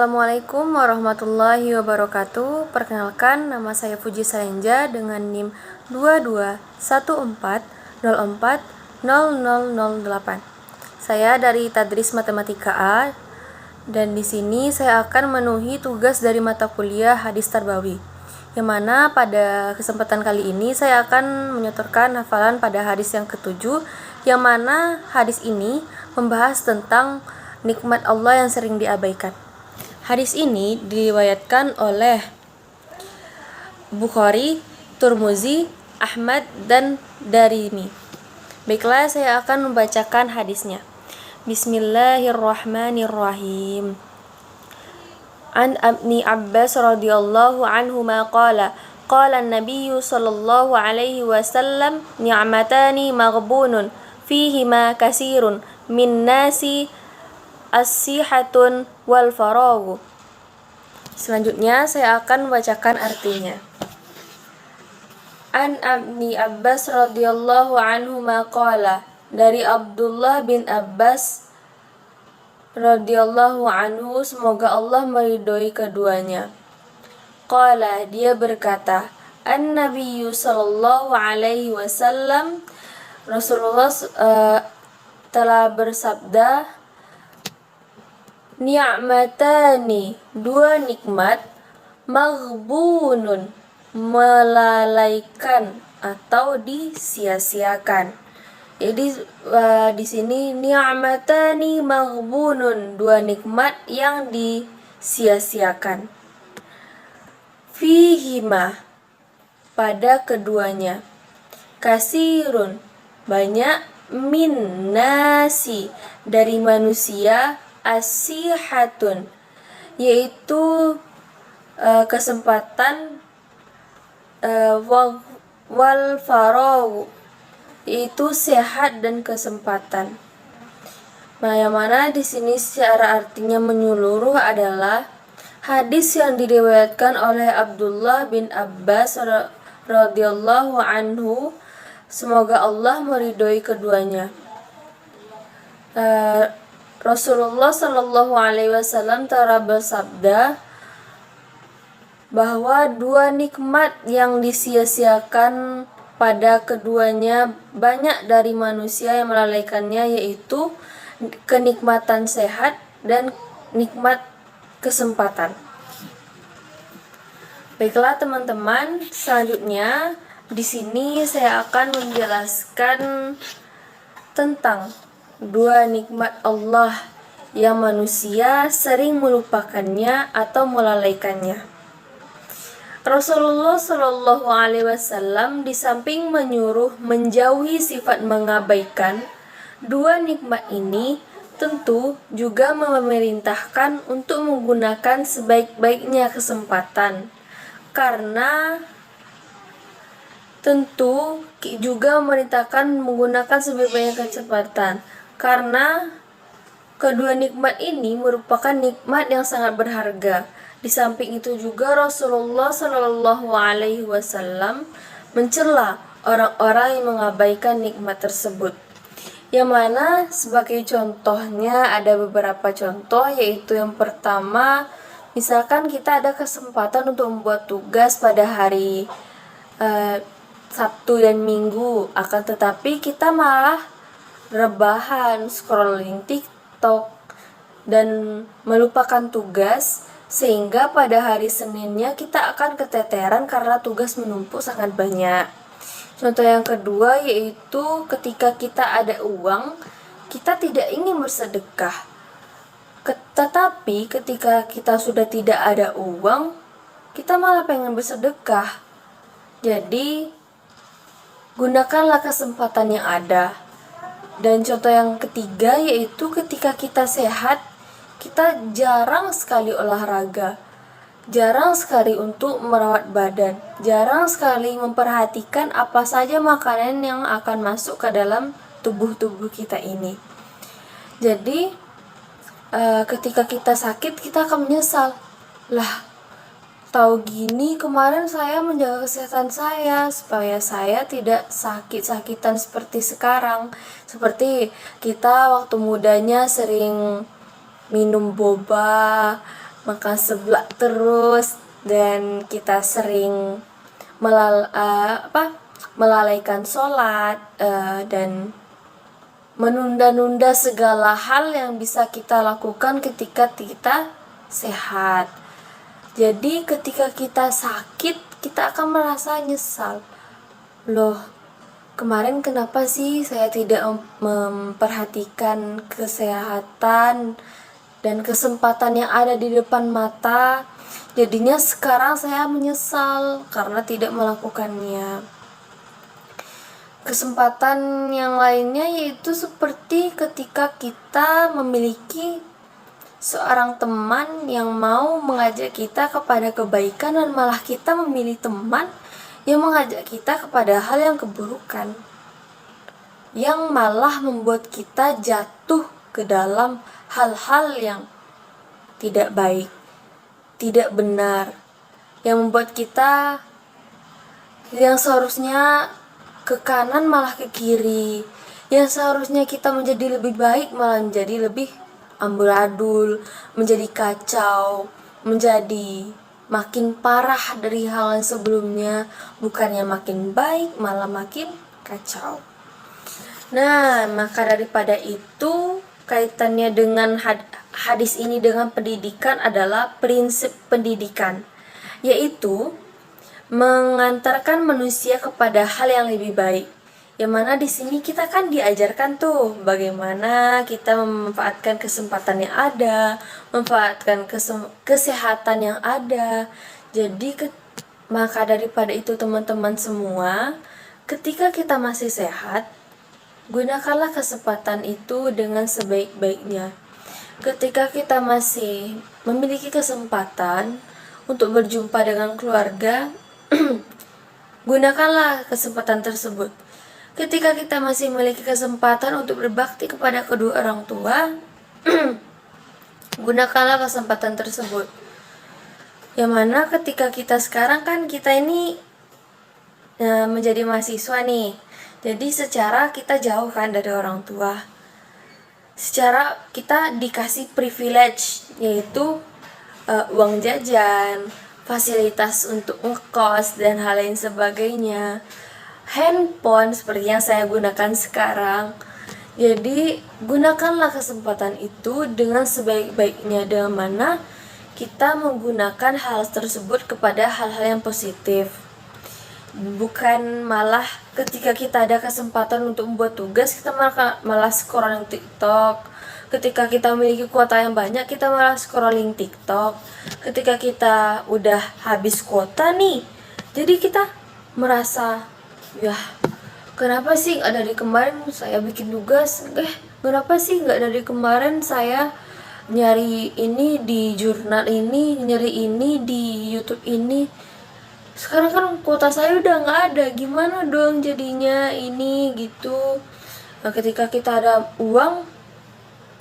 Assalamualaikum warahmatullahi wabarakatuh. Perkenalkan, nama saya Fuji Salenja dengan NIM 2214040008. Saya dari Tadris Matematika A, dan di sini saya akan memenuhi tugas dari mata kuliah Hadis Tarbawi, yang mana pada kesempatan kali ini saya akan menyetorkan hafalan pada hadis yang ke-7, yang mana hadis ini membahas tentang nikmat Allah yang sering diabaikan. Hadis ini diriwayatkan oleh Bukhari, Tirmizi, Ahmad, dan Darimi. Baiklah, saya akan membacakan hadisnya. Bismillahirrahmanirrahim. An Ibni Abbas radhiyallahu anhuma qala an-nabiy sallallahu alaihi wasallam ni'matani maghbunun fihima kasirun min nasi as-sihatun wal faragu. Selanjutnya saya akan membacakan artinya. An Ibni Abbas radhiyallahu anhuma qala, dari Abdullah bin Abbas radhiyallahu anhu, semoga Allah meridhoi keduanya. Qala, dia berkata, an-nabiyyu sallallahu alaihi wasallam, Rasulullah telah bersabda, ni'matani, dua nikmat, maghbunun, melalaikan atau disia-siakan. Jadi di sini ni'matani maghbunun, dua nikmat yang disia-siakan. Fihima, pada keduanya. Kasirun, banyak. Min nasi, dari manusia. Asihatun, yaitu kesempatan. Wal faragu, yaitu sehat dan kesempatan. Nah, yang mana di sini secara artinya menyeluruh adalah hadis yang diriwayatkan oleh Abdullah bin Abbas radhiyallahu anhu, semoga Allah meridhoi keduanya. Rasulullah Shallallahu Alaihi Wasallam telah bersabda bahwa dua nikmat yang disia-siakan pada keduanya banyak dari manusia yang melalaikannya, yaitu kenikmatan sehat dan nikmat kesempatan. Baiklah teman-teman, selanjutnya di sini saya akan menjelaskan tentang dua nikmat Allah yang manusia sering melupakannya atau melalaikannya. Rasulullah Shallallahu Alaihi Wasallam di samping menyuruh menjauhi sifat mengabaikan dua nikmat ini, tentu juga memerintahkan untuk menggunakan sebaik-baiknya kesempatan, karena tentu juga memerintahkan menggunakan sebaik-baiknya kesempatan, karena kedua nikmat ini merupakan nikmat yang sangat berharga. Di samping itu juga Rasulullah Shallallahu Alaihi Wasallam mencela orang-orang yang mengabaikan nikmat tersebut. Yang mana sebagai contohnya ada beberapa contoh, yaitu yang pertama, misalkan kita ada kesempatan untuk membuat tugas pada hari Sabtu dan Minggu, akan tetapi kita malah rebahan, scrolling TikTok, dan melupakan tugas, sehingga pada hari Seninnya kita akan keteteran karena tugas menumpuk sangat banyak. Contoh yang kedua yaitu ketika kita ada uang, kita tidak ingin bersedekah. Tetapi ketika kita sudah tidak ada uang, kita malah pengen bersedekah. Jadi gunakanlah kesempatan yang ada. Dan contoh yang ketiga yaitu ketika kita sehat, kita jarang sekali olahraga, jarang sekali untuk merawat badan, jarang sekali memperhatikan apa saja makanan yang akan masuk ke dalam tubuh kita ini. Jadi ketika kita sakit, kita akan menyesal. Lah, tahu gini kemarin saya menjaga kesehatan saya supaya saya tidak sakit-sakitan seperti sekarang. Seperti kita waktu mudanya sering minum boba, makan seblak terus, dan kita sering melalaikan sholat, dan menunda-nunda segala hal yang bisa kita lakukan ketika kita sehat. Jadi ketika kita sakit, kita akan merasa nyesal. Loh, kemarin kenapa sih saya tidak memperhatikan kesehatan dan kesempatan yang ada di depan mata? Jadinya sekarang saya menyesal karena tidak melakukannya. Kesempatan yang lainnya yaitu seperti ketika kita memiliki seorang teman yang mau mengajak kita kepada kebaikan, dan malah kita memilih teman yang mengajak kita kepada hal yang keburukan, yang malah membuat kita jatuh ke dalam hal-hal yang tidak baik, tidak benar, yang membuat kita yang seharusnya ke kanan malah ke kiri, yang seharusnya kita menjadi lebih baik malah menjadi lebih amburadul, menjadi kacau, menjadi makin parah dari hal yang sebelumnya, bukannya makin baik malah makin kacau. Nah, maka daripada itu, kaitannya dengan hadis ini dengan pendidikan adalah prinsip pendidikan, yaitu mengantarkan manusia kepada hal yang lebih baik. Yang mana di sini kita kan diajarkan tuh bagaimana kita memanfaatkan kesempatan yang ada, memanfaatkan kesehatan yang ada. Jadi maka daripada itu teman-teman semua, ketika kita masih sehat, gunakanlah kesempatan itu dengan sebaik-baiknya. Ketika kita masih memiliki kesempatan untuk berjumpa dengan keluarga, gunakanlah kesempatan tersebut. Ketika kita masih memiliki kesempatan untuk berbakti kepada kedua orang tua, gunakanlah kesempatan tersebut. Yang mana ketika kita sekarang kan kita ini menjadi mahasiswa nih, jadi secara kita jauh kan dari orang tua, secara kita dikasih privilege, yaitu uang jajan, fasilitas untuk ngekos dan hal lain sebagainya, handphone seperti yang saya gunakan sekarang. Jadi gunakanlah kesempatan itu dengan sebaik-baiknya, dengan mana kita menggunakan hal tersebut kepada hal-hal yang positif, bukan malah ketika kita ada kesempatan untuk membuat tugas kita malah scrolling TikTok. Ketika kita memiliki kuota yang banyak, kita malah scrolling TikTok. Ketika kita udah habis kuota nih, jadi kita merasa, ya kenapa sih nggak dari kemarin saya bikin tugas, kenapa sih nggak dari kemarin saya nyari ini di jurnal ini, nyari ini di YouTube ini. Sekarang kan kuota saya udah nggak ada, gimana dong jadinya ini gitu. Nah, ketika kita ada uang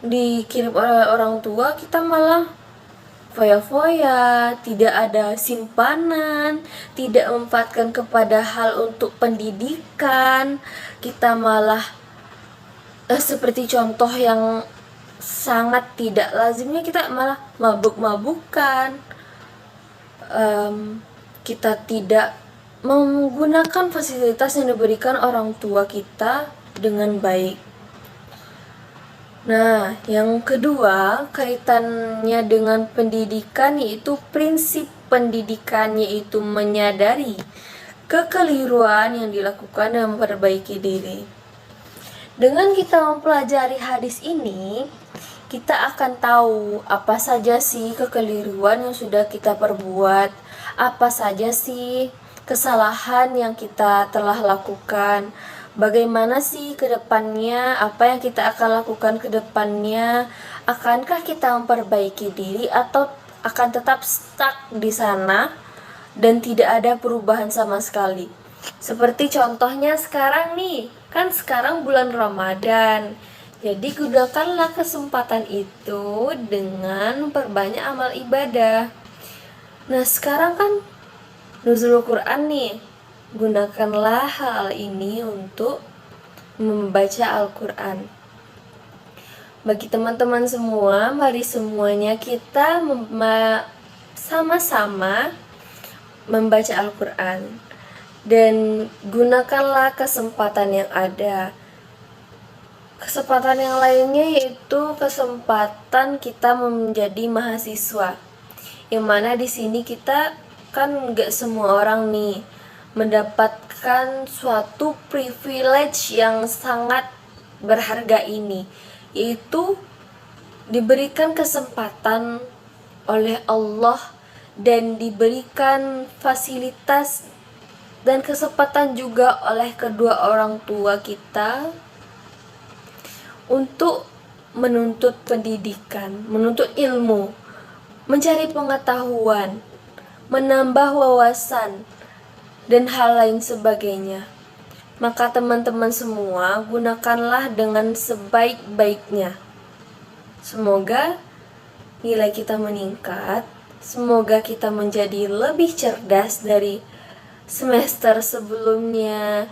dikirim oleh orang tua, kita malah foya-foya, tidak ada simpanan, tidak memanfaatkan kepada hal untuk pendidikan. Kita malah seperti contoh yang sangat tidak lazimnya, kita malah mabuk-mabukan. Kita tidak menggunakan fasilitas yang diberikan orang tua kita dengan baik. Nah, yang kedua kaitannya dengan pendidikan, yaitu prinsip pendidikan, yaitu menyadari kekeliruan yang dilakukan dan memperbaiki diri. Dengan kita mempelajari hadis ini, kita akan tahu apa saja sih kekeliruan yang sudah kita perbuat, apa saja sih kesalahan yang kita telah lakukan, bagaimana sih ke depannya, apa yang kita akan lakukan ke depannya, akankah kita memperbaiki diri atau akan tetap stuck di sana dan tidak ada perubahan sama sekali. Seperti contohnya sekarang nih, kan sekarang bulan Ramadan. Jadi gunakanlah kesempatan itu dengan memperbanyak amal ibadah. Nah, sekarang kan nuzul Quran nih. Gunakanlah hal ini untuk membaca Al-Quran. Bagi teman-teman semua, mari semuanya kita sama-sama membaca Al-Quran. Dan gunakanlah kesempatan yang ada. Kesempatan yang lainnya yaitu kesempatan kita menjadi mahasiswa. Yang mana di sini kita kan nggak semua orang nih mendapatkan suatu privilege yang sangat berharga ini, yaitu diberikan kesempatan oleh Allah dan diberikan fasilitas dan kesempatan juga oleh kedua orang tua kita untuk menuntut pendidikan, menuntut ilmu, mencari pengetahuan, menambah wawasan, dan hal lain sebagainya. Maka teman-teman semua, gunakanlah dengan sebaik-baiknya. Semoga nilai kita meningkat, semoga kita menjadi lebih cerdas dari semester sebelumnya.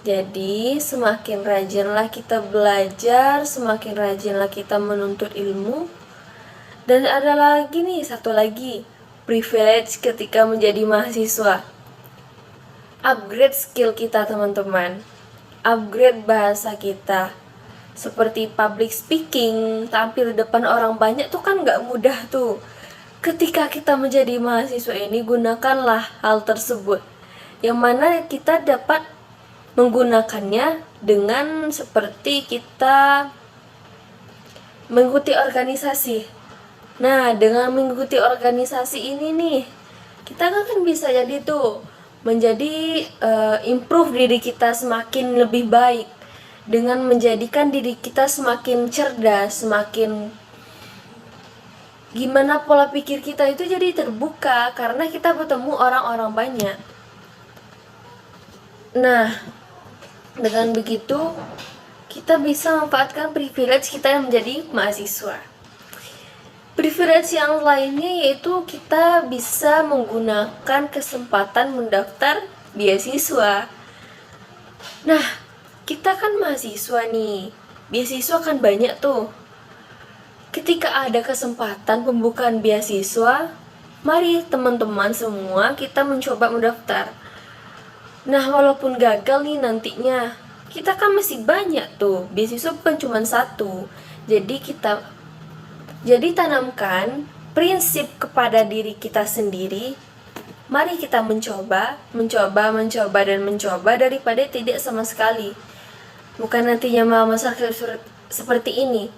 Jadi semakin rajinlah kita belajar, semakin rajinlah kita menuntut ilmu. Dan ada lagi nih, satu lagi, privilege ketika menjadi mahasiswa. Upgrade skill kita teman-teman, upgrade bahasa kita. Seperti public speaking, tampil di depan orang banyak tuh kan gak mudah tuh. Ketika kita menjadi mahasiswa ini, gunakanlah hal tersebut, yang mana kita dapat menggunakannya dengan seperti kita mengikuti organisasi. Nah, dengan mengikuti organisasi ini nih, kita kan bisa jadi tuh menjadi improve diri kita semakin lebih baik, dengan menjadikan diri kita semakin cerdas, semakin gimana pola pikir kita itu jadi terbuka karena kita bertemu orang-orang banyak. Nah, dengan begitu kita bisa memanfaatkan privilege kita yang menjadi mahasiswa. Privilege yang lainnya yaitu kita bisa menggunakan kesempatan mendaftar beasiswa. Nah, kita kan mahasiswa nih, beasiswa kan banyak tuh. Ketika ada kesempatan pembukaan beasiswa, mari teman-teman semua kita mencoba mendaftar. Nah, walaupun gagal nih nantinya, kita kan masih banyak tuh, beasiswa bukan cuma satu. Jadi tanamkan prinsip kepada diri kita sendiri. Mari kita mencoba daripada tidak sama sekali. Bukan nantinya masalah seperti ini.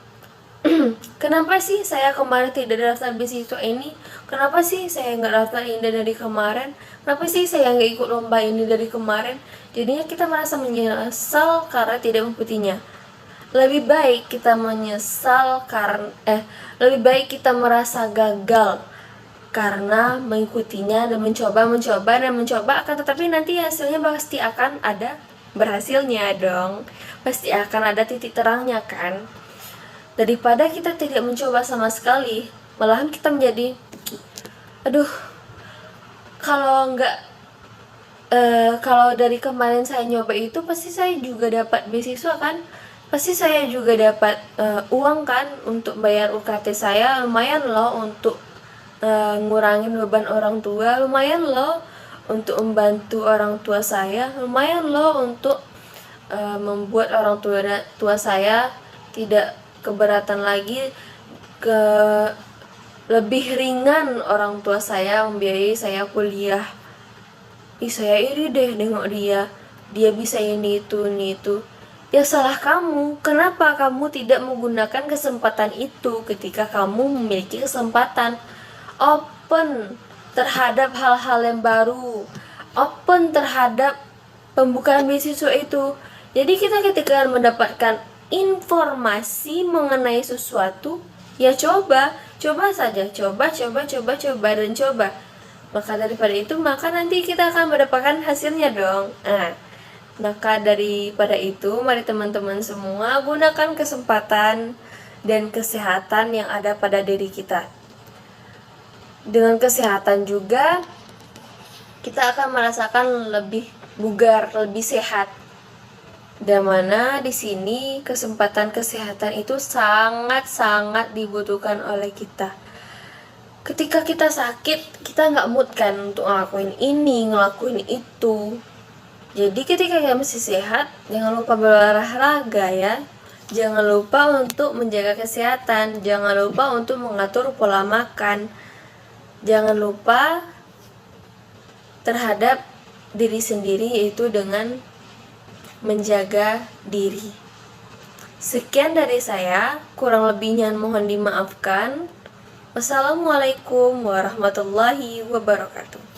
Kenapa sih saya kemarin tidak daftar beasiswa ini? Kenapa sih saya nggak daftar ini dari kemarin? Kenapa sih saya nggak ikut lomba ini dari kemarin? Jadinya kita merasa menyesal karena tidak mengikutinya. Lebih baik kita menyesal lebih baik kita merasa gagal karena mengikutinya dan mencoba akan, tetapi nanti hasilnya pasti akan ada berhasilnya dong. Pasti akan ada titik terangnya kan. Daripada kita tidak mencoba sama sekali, malahan kita menjadi kalau dari kemarin saya nyoba itu pasti saya juga dapat beasiswa kan, pasti saya juga dapat uang kan untuk bayar UKT saya, lumayan loh untuk ngurangin beban orang tua, lumayan loh untuk membantu orang tua saya, lumayan loh untuk membuat orang tua saya tidak keberatan lagi, lebih ringan orang tua saya membiayai saya kuliah. Saya iri deh nengok dia bisa ini itu. Ya salah kamu, kenapa kamu tidak menggunakan kesempatan itu ketika kamu memiliki kesempatan? Open terhadap hal-hal yang baru, open terhadap pembukaan beasiswa itu. Jadi kita ketika mendapatkan informasi mengenai sesuatu, ya coba saja, coba. Maka daripada itu, maka nanti kita akan mendapatkan hasilnya dong. Maka daripada itu, mari teman-teman semua gunakan kesempatan dan kesehatan yang ada pada diri kita. Dengan kesehatan juga kita akan merasakan lebih bugar, lebih sehat. Dan mana di sini kesempatan kesehatan itu sangat-sangat dibutuhkan oleh kita. Ketika kita sakit, kita nggak mood kan untuk ngelakuin ini, ngelakuin itu. Jadi ketika kita masih sehat, jangan lupa berolahraga ya. Jangan lupa untuk menjaga kesehatan, jangan lupa untuk mengatur pola makan. Jangan lupa terhadap diri sendiri, yaitu dengan menjaga diri. Sekian dari saya, kurang lebihnya mohon dimaafkan. Wassalamualaikum warahmatullahi wabarakatuh.